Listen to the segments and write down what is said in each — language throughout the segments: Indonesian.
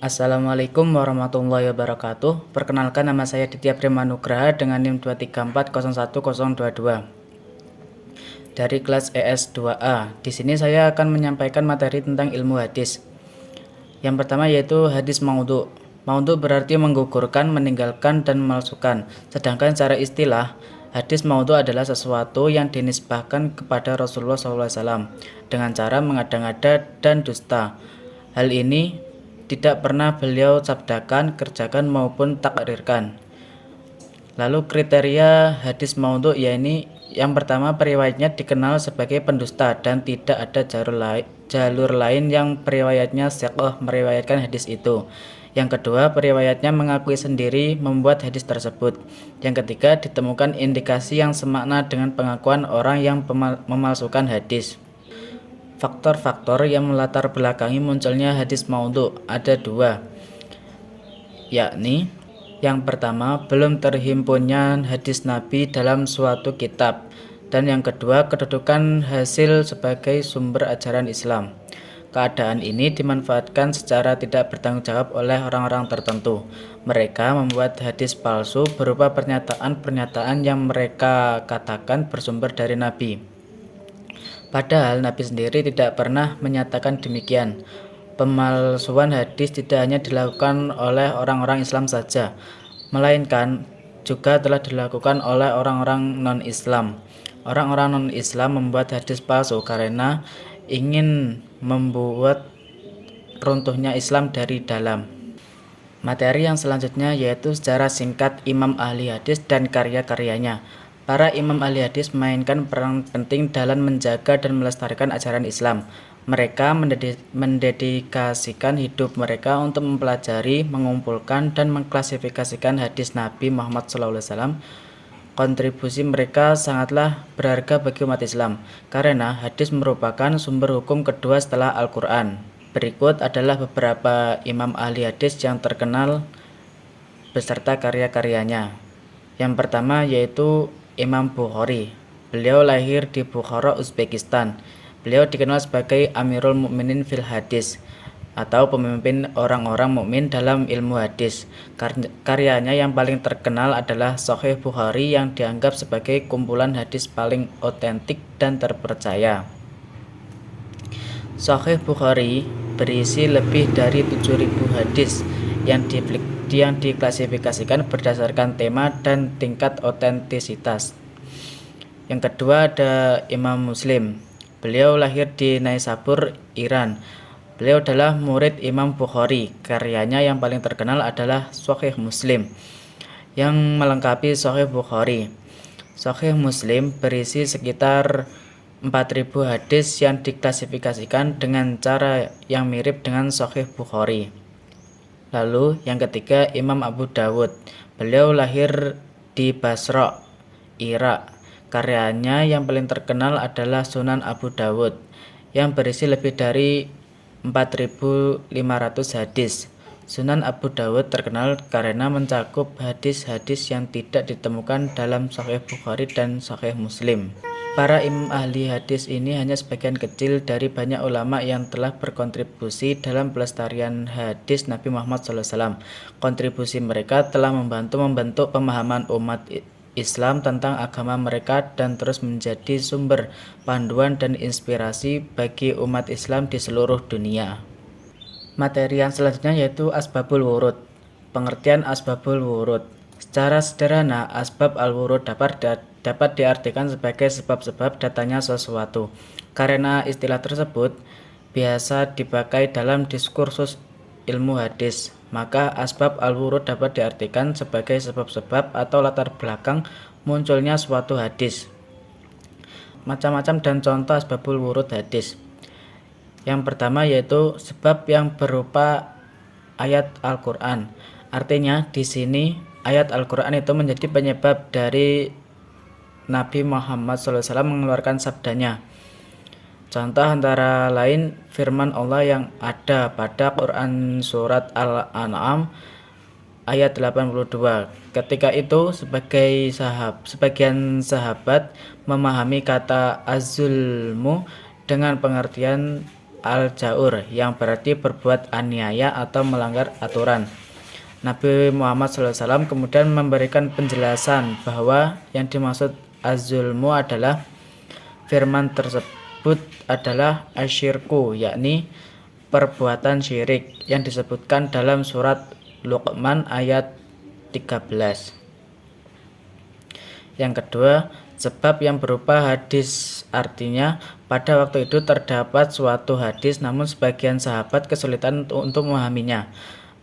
Assalamualaikum warahmatullahi wabarakatuh. Perkenalkan, nama saya Ditya Primanugraha dengan NIM 234010022 dari kelas ES2A. Di sini saya akan menyampaikan materi tentang ilmu hadis. Yang pertama yaitu hadis maudhu. Maudhu berarti menggugurkan, meninggalkan, dan memalsukan. Sedangkan secara istilah, hadis maudhu adalah sesuatu yang dinisbahkan kepada Rasulullah SAW dengan cara mengada-ngada dan dusta. Hal ini tidak pernah beliau sabdakan, kerjakan maupun takrirkan. Lalu kriteria hadis maudhu yakni yang pertama, periwayatnya dikenal sebagai pendusta dan tidak ada jalur lain yang periwayatnya thiqah meriwayatkan hadis itu. Yang kedua, periwayatnya mengakui sendiri membuat hadis tersebut. Yang ketiga, ditemukan indikasi yang semakna dengan pengakuan orang yang memalsukan hadis. Faktor-faktor yang melatar belakangi munculnya hadis maudhu ada dua, yakni yang pertama, belum terhimpunnya hadis Nabi dalam suatu kitab, dan yang kedua, kedudukan hasil sebagai sumber ajaran Islam. Keadaan ini dimanfaatkan secara tidak bertanggung jawab oleh orang-orang tertentu. Mereka membuat hadis palsu berupa pernyataan-pernyataan yang mereka katakan bersumber dari Nabi. Padahal Nabi sendiri tidak pernah menyatakan demikian. Pemalsuan hadis tidak hanya dilakukan oleh orang-orang Islam saja, melainkan juga telah dilakukan oleh orang-orang non-Islam. Orang-orang non-Islam membuat hadis palsu karena ingin membuat runtuhnya Islam dari dalam. Materi yang selanjutnya yaitu secara singkat imam ahli hadis dan karya-karyanya. Para imam ahli hadis memainkan peran penting dalam menjaga dan melestarikan ajaran Islam. Mereka mendedikasikan hidup mereka untuk mempelajari, mengumpulkan, dan mengklasifikasikan hadis Nabi Muhammad SAW. Kontribusi mereka sangatlah berharga bagi umat Islam, karena hadis merupakan sumber hukum kedua setelah Al-Quran. Berikut adalah beberapa imam ahli hadis yang terkenal beserta karya-karyanya. Yang pertama yaitu Imam Bukhari. Beliau lahir di Bukhara, Uzbekistan. Beliau dikenal sebagai Amirul Mukminin fil Hadis atau pemimpin orang-orang mukmin dalam ilmu hadis. Karyanya yang paling terkenal adalah Sahih Bukhari yang dianggap sebagai kumpulan hadis paling otentik dan terpercaya. Sahih Bukhari berisi lebih dari 7.000 hadis yang diklasifikasikan berdasarkan tema dan tingkat otentisitas. Yang kedua ada Imam Muslim. Beliau lahir di Naisabur, Iran. Beliau adalah murid Imam Bukhari. Karyanya yang paling terkenal adalah Sahih Muslim yang melengkapi Sahih Bukhari. Sahih Muslim berisi sekitar 4.000 hadis yang diklasifikasikan dengan cara yang mirip dengan Sahih Bukhari. Lalu yang ketiga Imam Abu Dawud. Beliau lahir di Basra, Irak. Karyanya yang paling terkenal adalah Sunan Abu Dawud yang berisi lebih dari 4.500 hadis. Sunan Abu Dawud terkenal karena mencakup hadis-hadis yang tidak ditemukan dalam Sahih Bukhari dan Sahih Muslim. Para imam ahli hadis ini hanya sebagian kecil dari banyak ulama yang telah berkontribusi dalam pelestarian hadis Nabi Muhammad SAW. Kontribusi mereka telah membentuk pemahaman umat Islam tentang agama mereka dan terus menjadi sumber panduan dan inspirasi bagi umat Islam di seluruh dunia. Materi yang selanjutnya yaitu Asbabul Wurud. Pengertian Asbabul Wurud. Secara sederhana, asbab al-wurud dapat diartikan sebagai sebab-sebab datangnya sesuatu. Karena istilah tersebut biasa dipakai dalam diskursus ilmu hadis, maka asbab al-wurud dapat diartikan sebagai sebab-sebab atau latar belakang munculnya suatu hadis. Macam-macam dan contoh asbabul wurud hadis. Yang pertama yaitu sebab yang berupa ayat Al-Quran. Artinya di sini ayat Al-Quran itu menjadi penyebab dari Nabi Muhammad SAW mengeluarkan sabdanya. Contoh antara lain firman Allah yang ada pada Quran surat Al-An'am ayat 82. Ketika itu sebagian sahabat memahami kata az-zulmu dengan pengertian al-jaur, yang berarti berbuat aniaya atau melanggar aturan. Nabi Muhammad SAW kemudian memberikan penjelasan bahwa yang dimaksud az-zulmu adalah firman tersebut adalah asyirku, yakni perbuatan syirik yang disebutkan dalam surat Luqman ayat 13. Yang kedua, sebab yang berupa hadis, artinya pada waktu itu terdapat suatu hadis namun sebagian sahabat kesulitan untuk memahaminya.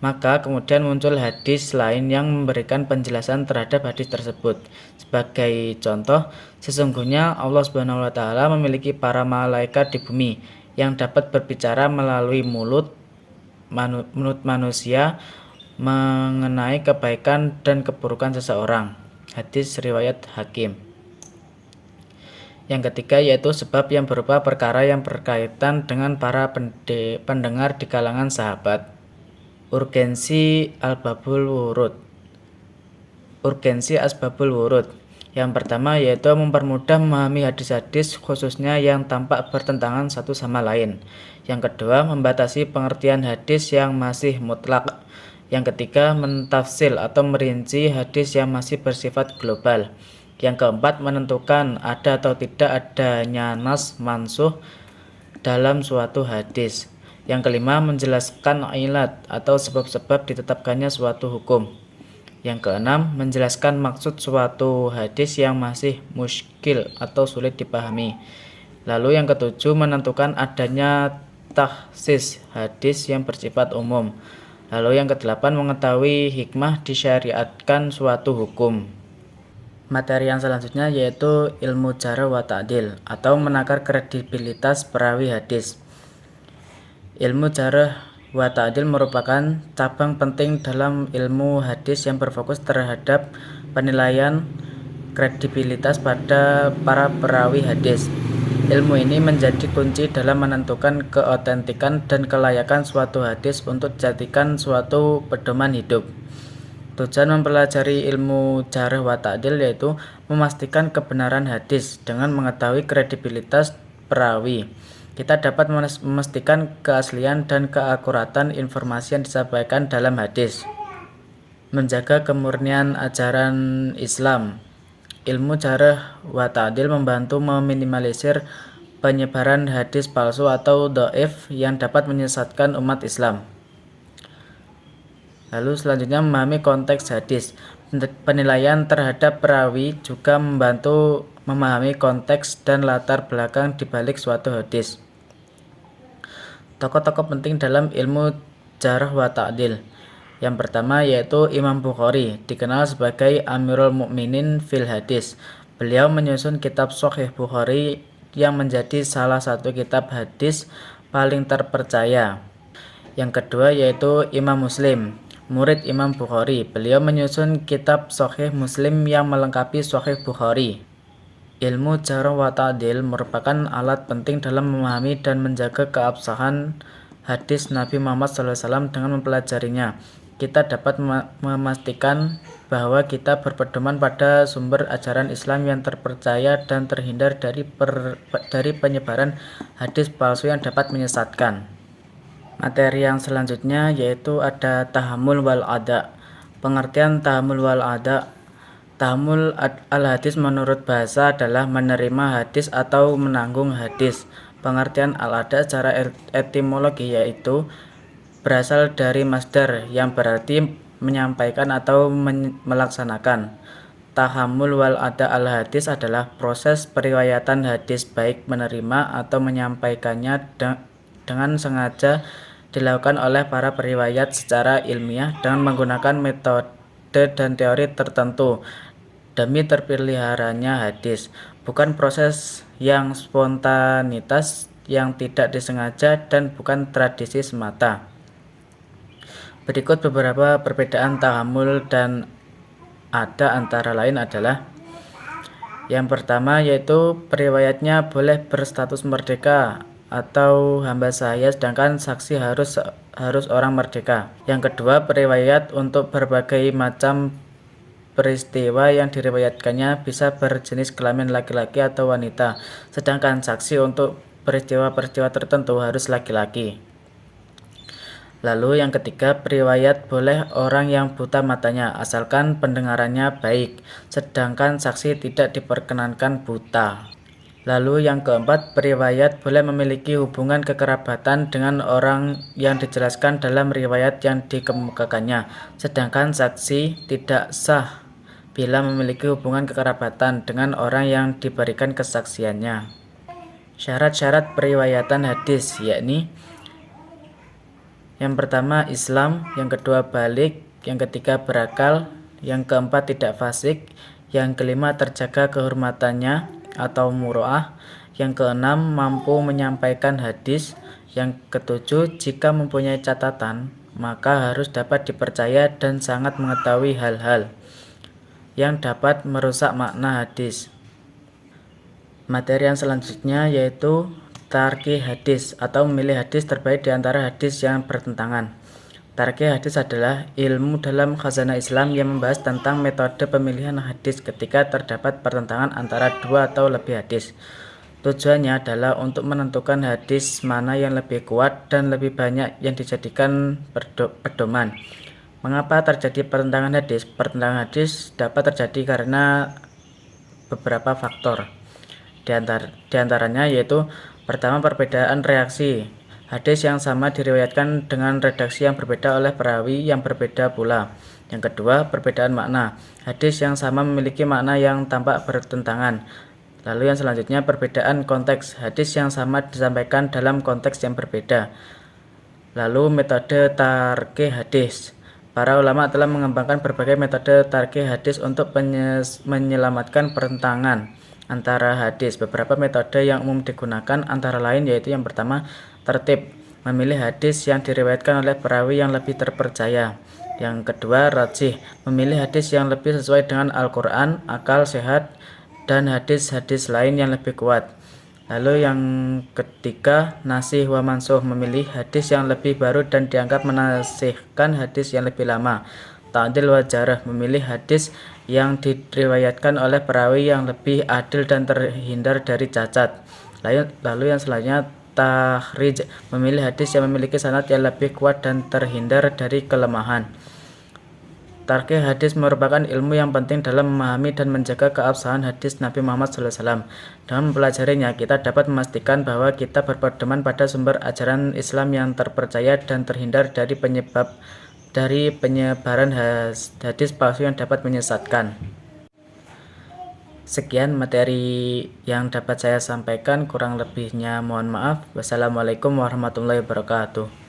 Maka kemudian muncul hadis lain yang memberikan penjelasan terhadap hadis tersebut. Sebagai contoh, sesungguhnya Allah Subhanahu wa taala memiliki para malaikat di bumi yang dapat berbicara melalui mulut manusia mengenai kebaikan dan keburukan seseorang. Hadis riwayat Hakim. Yang ketiga yaitu sebab yang berupa perkara yang berkaitan dengan para pendengar di kalangan sahabat. Urgensi asbabul wurud. Yang pertama yaitu mempermudah memahami hadis-hadis khususnya yang tampak bertentangan satu sama lain. Yang kedua, membatasi pengertian hadis yang masih mutlak. Yang ketiga, mentafsil atau merinci hadis yang masih bersifat global. Yang keempat, menentukan ada atau tidak adanya nas mansuh dalam suatu hadis. Yang kelima, menjelaskan ilat atau sebab-sebab ditetapkannya suatu hukum. Yang keenam, menjelaskan maksud suatu hadis yang masih muskil atau sulit dipahami. Lalu yang ketujuh, menentukan adanya takhsis hadis yang bersifat umum. Lalu yang kedelapan, mengetahui hikmah disyariatkan suatu hukum. Materi yang selanjutnya yaitu ilmu jarh wa ta'dil atau menakar kredibilitas perawi hadis. Ilmu jarh wa ta'dil merupakan cabang penting dalam ilmu hadis yang berfokus terhadap penilaian kredibilitas pada para perawi hadis. Ilmu ini menjadi kunci dalam menentukan keotentikan dan kelayakan suatu hadis untuk dijadikan suatu pedoman hidup. Tujuan mempelajari ilmu jarh wa ta'dil yaitu memastikan kebenaran hadis dengan mengetahui kredibilitas perawi. Kita dapat memastikan keaslian dan keakuratan informasi yang disampaikan dalam hadis. Menjaga kemurnian ajaran Islam. Ilmu jarh wa ta'dil membantu meminimalisir penyebaran hadis palsu atau dhaif yang dapat menyesatkan umat Islam. Lalu selanjutnya memahami konteks hadis. Penilaian terhadap perawi juga membantu memahami konteks dan latar belakang di balik suatu hadis. Tokoh-tokoh penting dalam ilmu jarh wa ta'dil. Yang pertama yaitu Imam Bukhari, dikenal sebagai Amirul Mukminin fil Hadis. Beliau menyusun kitab Shahih Bukhari yang menjadi salah satu kitab hadis paling terpercaya. Yang kedua yaitu Imam Muslim, murid Imam Bukhari. Beliau menyusun kitab Shahih Muslim yang melengkapi Shahih Bukhari. Ilmu jarh wa ta'dil merupakan alat penting dalam memahami dan menjaga keabsahan hadis Nabi Muhammad SAW. Dengan mempelajarinya, kita dapat memastikan bahwa kita berpedoman pada sumber ajaran Islam yang terpercaya dan terhindar dari penyebaran hadis palsu yang dapat menyesatkan. Materi yang selanjutnya yaitu ada tahammul wal ada. Pengertian tahammul wal ada. Tahammul al-hadis menurut bahasa adalah menerima hadis atau menanggung hadis. Pengertian al-ada secara etimologi yaitu berasal dari masdar yang berarti menyampaikan atau melaksanakan. Tahammul wal ada al-hadis adalah proses periwayatan hadis baik menerima atau menyampaikannya dengan sengaja dilakukan oleh para periwayat secara ilmiah dengan menggunakan metode dan teori tertentu demi terpeliharanya hadis, bukan proses yang spontanitas yang tidak disengaja dan bukan tradisi semata. Berikut beberapa perbedaan tahammul dan ada antara lain adalah: yang pertama yaitu periwayatnya boleh berstatus merdeka atau hamba sahaya sedangkan saksi harus orang merdeka. Yang kedua, periwayat untuk berbagai macam peristiwa yang diriwayatkannya bisa berjenis kelamin laki-laki atau wanita, sedangkan saksi untuk peristiwa-peristiwa tertentu harus laki-laki. Lalu yang ketiga, periwayat boleh orang yang buta matanya asalkan pendengarannya baik, sedangkan saksi tidak diperkenankan buta. Lalu yang keempat, periwayat boleh memiliki hubungan kekerabatan dengan orang yang dijelaskan dalam riwayat yang dikemukakannya, sedangkan saksi tidak sah bila memiliki hubungan kekerabatan dengan orang yang diberikan kesaksiannya. Syarat-syarat periwayatan hadis yakni yang pertama Islam, yang kedua balik, yang ketiga berakal, yang keempat tidak fasik, yang kelima terjaga kehormatannya atau muroah, yang keenam mampu menyampaikan hadis, yang ketujuh jika mempunyai catatan maka harus dapat dipercaya dan sangat mengetahui hal-hal yang dapat merusak makna hadis. Materi yang selanjutnya yaitu tarkih hadis atau memilih hadis terbaik di antara hadis yang bertentangan. Tarkih hadis adalah ilmu dalam khazanah Islam yang membahas tentang metode pemilihan hadis ketika terdapat pertentangan antara dua atau lebih hadis. Tujuannya adalah untuk menentukan hadis mana yang lebih kuat dan lebih banyak yang dijadikan pedoman. Mengapa terjadi pertentangan hadis? Pertentangan hadis dapat terjadi karena beberapa faktor. Di antaranya yaitu pertama, perbedaan reaksi. Hadis yang sama diriwayatkan dengan redaksi yang berbeda oleh perawi yang berbeda pula. Yang kedua, perbedaan makna. Hadis yang sama memiliki makna yang tampak bertentangan. Lalu yang selanjutnya, perbedaan konteks. Hadis yang sama disampaikan dalam konteks yang berbeda. Lalu metode tarkih hadis. Para ulama telah mengembangkan berbagai metode tarkih hadis untuk menyelamatkan pertentangan antara hadis. Beberapa metode yang umum digunakan antara lain yaitu yang pertama, tertib, memilih hadis yang diriwayatkan oleh perawi yang lebih terpercaya. Yang kedua, rajih, memilih hadis yang lebih sesuai dengan Al-Quran, akal sehat, dan hadis-hadis lain yang lebih kuat. Lalu yang ketiga, nasih wa mansuh, memilih hadis yang lebih baru dan dianggap menasihkan hadis yang lebih lama. Ta'dil wa jarah, memilih hadis yang diriwayatkan oleh perawi yang lebih adil dan terhindar dari cacat. Lalu yang selanjutnya, takhrij, memilih hadis yang memiliki sanad yang lebih kuat dan terhindar dari kelemahan. Tarkih hadis merupakan ilmu yang penting dalam memahami dan menjaga keabsahan hadis Nabi Muhammad SAW. Dengan mempelajarinya, kita dapat memastikan bahwa kita berpedoman pada sumber ajaran Islam yang terpercaya dan terhindar dari penyebaran hadis palsu yang dapat menyesatkan. Sekian materi yang dapat saya sampaikan, kurang lebihnya mohon maaf. Wassalamualaikum warahmatullahi wabarakatuh.